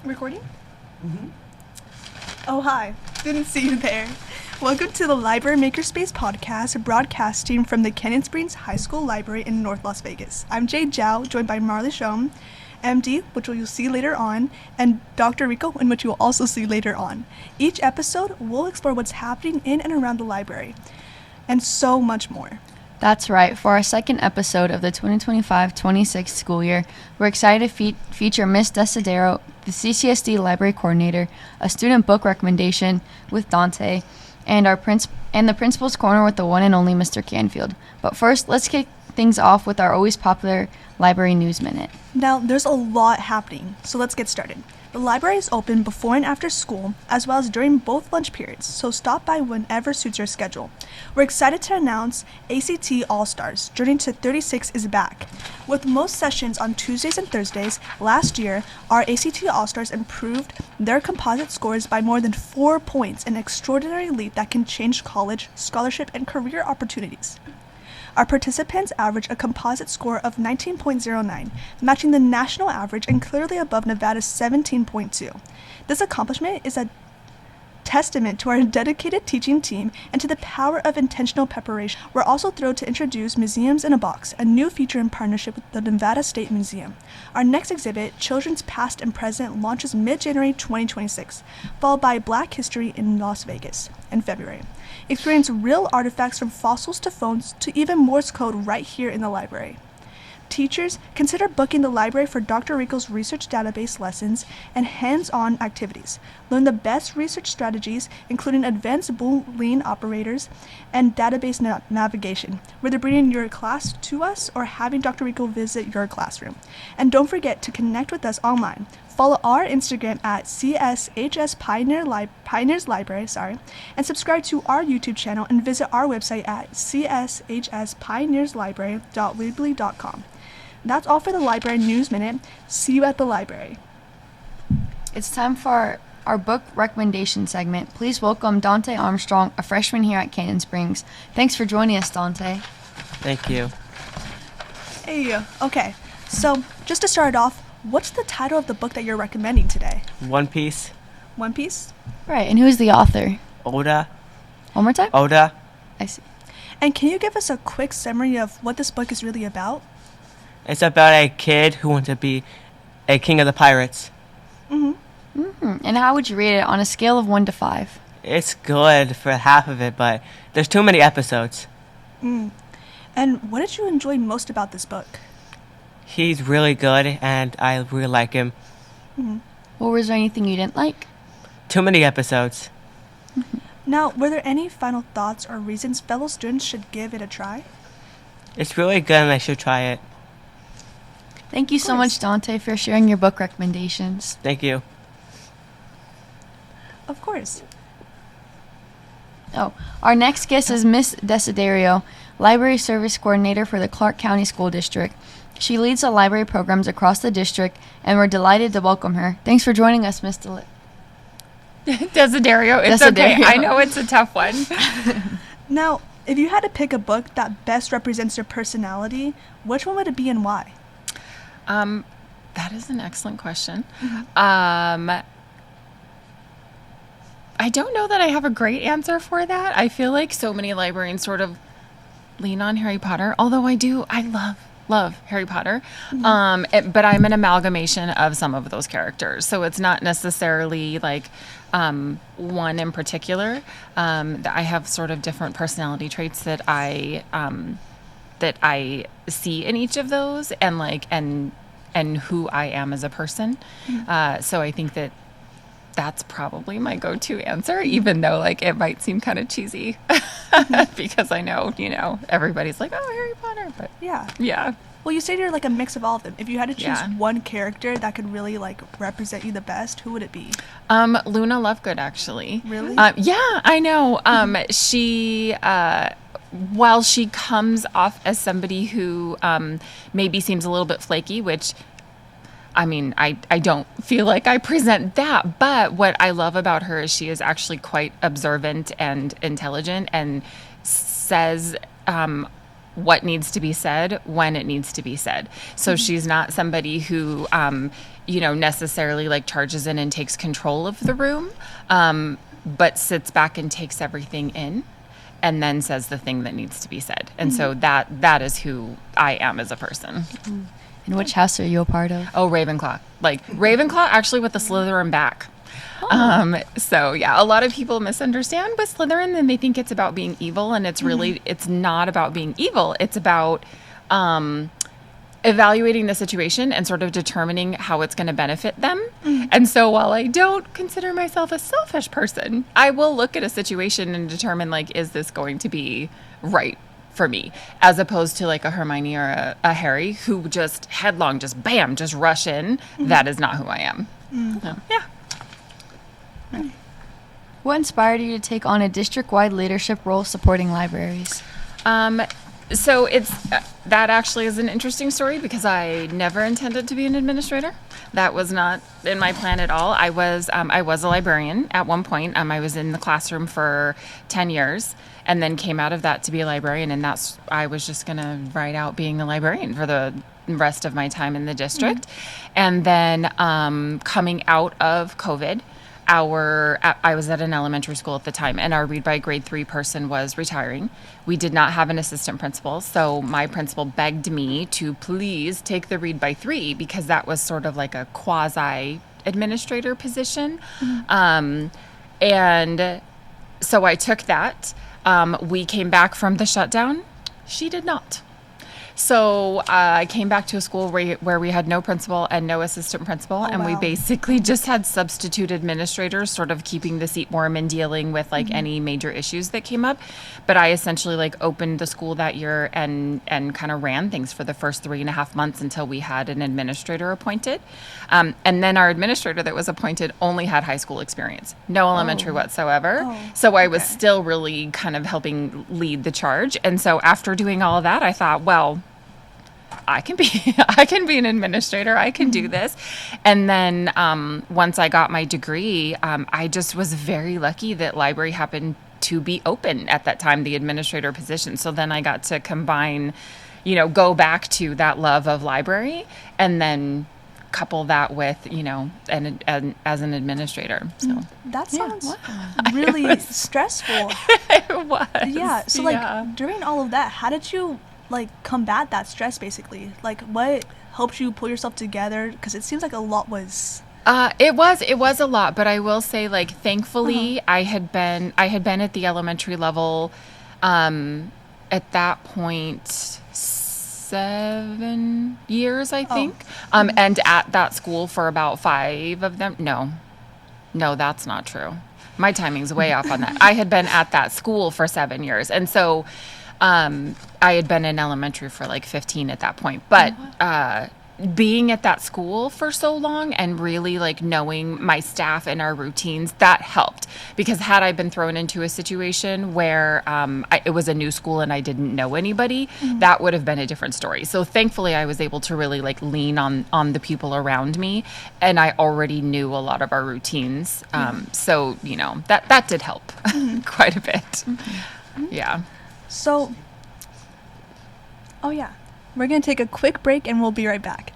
Recording? Mm-hmm. Oh, hi. Didn't see you there. Welcome to the Library MakerSpace podcast, broadcasting from the Canyon Springs High School Library in North Las Vegas. I'm Jade Zhao, joined by Marley Shom, MD, which you'll see later on, and Dr. Rico, in which you will also see later on. Each episode, we'll explore what's happening in and around the library, and so much more. That's right. For our second episode of the 2025-26 school year, we're excited to feature Miss Desiderio, the CCSD library coordinator, a student book recommendation with Dante, and the principal's corner with the one and only Mr. Canfield. But first, let's kick things off with our always popular library news minute. Now, there's a lot happening, so let's get started. The library is open before and after school, as well as during both lunch periods, so stop by whenever suits your schedule. We're excited to announce ACT All-Stars Journey to 36 is back. With most sessions on Tuesdays and Thursdays, last year, our ACT All-Stars improved their composite scores by more than 4 points, an extraordinary leap that can change college, scholarship, and career opportunities. Our participants averaged a composite score of 19.09, matching the national average and clearly above Nevada's 17.2. This accomplishment is a testament to our dedicated teaching team and to the power of intentional preparation. We're also thrilled to introduce Museums in a Box, a new feature in partnership with the Nevada State Museum. Our next exhibit, Children's Past and Present, launches mid-January 2026, followed by Black History in Las Vegas in February. Experience real artifacts from fossils to phones to even Morse code right here in the library. Teachers, consider booking the library for Dr. Rico's research database lessons and hands-on activities. Learn the best research strategies, including advanced Boolean operators and database navigation, whether bringing your class to us or having Dr. Rico visit your classroom. And don't forget to connect with us online. Follow our Instagram at CSHS Pioneers Library, and subscribe to our YouTube channel and visit our website at cshspioneerslibrary.weebly.com. That's all for the Library News Minute. See you at the library. It's time for our book recommendation segment. Please welcome Dante Armstrong, a freshman here at Canyon Springs. Thanks for joining us, Dante. Thank you. Hey, okay. So, just to start off, what's the title of the book that you're recommending today? One Piece. One Piece? Right, and who's the author? Oda. One more time? Oda. I see. And can you give us a quick summary of what this book is really about? It's about a kid who wants to be a king of the pirates. And how would you rate it on a scale of 1 to 5? It's good for half of it, but there's too many episodes. And what did you enjoy most about this book? He's really good, and I really like him. Or was there anything you didn't like? Too many episodes. Now, were there any final thoughts or reasons fellow students should give it a try? It's really good, and I should try it. Thank you so much, Dante, for sharing your book recommendations. Thank you. Of course. Oh, our next guest is Miss Desiderio, Library Service Coordinator for the Clark County School District. She leads the library programs across the district, and we're delighted to welcome her. Thanks for joining us, Miss Desiderio. It's Desiderio. Okay. I know it's a tough one. Now, if you had to pick a book that best represents your personality, which one would it be and why? That is an excellent question. I don't know that I have a great answer for that. I feel like so many librarians sort of lean on Harry Potter, although I love Harry Potter. But I'm an amalgamation of some of those characters. So it's not necessarily like one in particular. I have sort of different personality traits that I see in each of those and who I am as a person. So I think that's probably my go-to answer, even though it might seem kind of cheesy because I know, everybody's like, oh, Harry Potter, but yeah. Well, you say you're like a mix of all of them. If you had to choose Yeah. one character that could really represent you the best, who would it be? Luna Lovegood, actually. Really? Yeah, I know. She, while she comes off as somebody who maybe seems a little bit flaky, which I don't feel like I present that, but what I love about her is she is actually quite observant and intelligent and says what needs to be said when it needs to be said. So she's not somebody who necessarily like charges in and takes control of the room, but sits back and takes everything in and then says the thing that needs to be said. And so that is who I am as a person. And which house are you a part of? Oh, Ravenclaw. Like Ravenclaw actually with the Slytherin back. So yeah, a lot of people misunderstand with Slytherin and they think it's about being evil, and it's really, it's not about being evil. It's about evaluating the situation and sort of determining how it's going to benefit them. And so while I don't consider myself a selfish person, I will look at a situation and determine, like, is this going to be right for me, as opposed to like a Hermione or a Harry who just headlong, just bam, just rush in. That is not who I am. So, yeah. What inspired you to take on a district-wide leadership role supporting libraries? So it's that actually is an interesting story because I never intended to be an administrator. That was not in my plan at all. I was a librarian at one point. I was in the classroom for 10 years and then came out of that to be a librarian, and I was just going to ride out being a librarian for the rest of my time in the district. And then coming out of COVID, I was at an elementary school at the time, and our read by grade 3 person was retiring. We did not have an assistant principal, so my principal begged me to please take the read by 3 because that was sort of like a quasi administrator position. And so I took that. We came back from the shutdown. She did not. So I came back to a school where we had no principal and no assistant principal, and we basically just had substitute administrators sort of keeping the seat warm and dealing with like any major issues that came up. But I essentially like opened the school that year and kind of ran things for the first 3.5 months until we had an administrator appointed. And then our administrator that was appointed only had high school experience, no elementary whatsoever. So I was still really kind of helping lead the charge. And so after doing all of that, I thought, well, I can be an administrator. I can do this. And then once I got my degree, I just was very lucky that library happened to be open at that time, the administrator position. So then I got to combine, go back to that love of library and then couple that with, and as an administrator. So that sounds really stressful. It was. Yeah. So like during all of that, how did you like combat that stress basically? Like what helped you pull yourself together? Because it seems like a lot was it was a lot, but I will say, like, thankfully I had been at the elementary level at that point 7 years, I think. And at that school for about 5 of them. No, that's not true. My timing's way off on that. I had been at that school for 7 years. And so I had been in elementary for like 15 at that point. But being at that school for so long and really like knowing my staff and our routines, that helped. Because had I been thrown into a situation where it was a new school and I didn't know anybody, that would have been a different story. So thankfully I was able to really like lean on the people around me, and I already knew a lot of our routines. So, that did help quite a bit. Yeah. So, we're going to take a quick break and we'll be right back.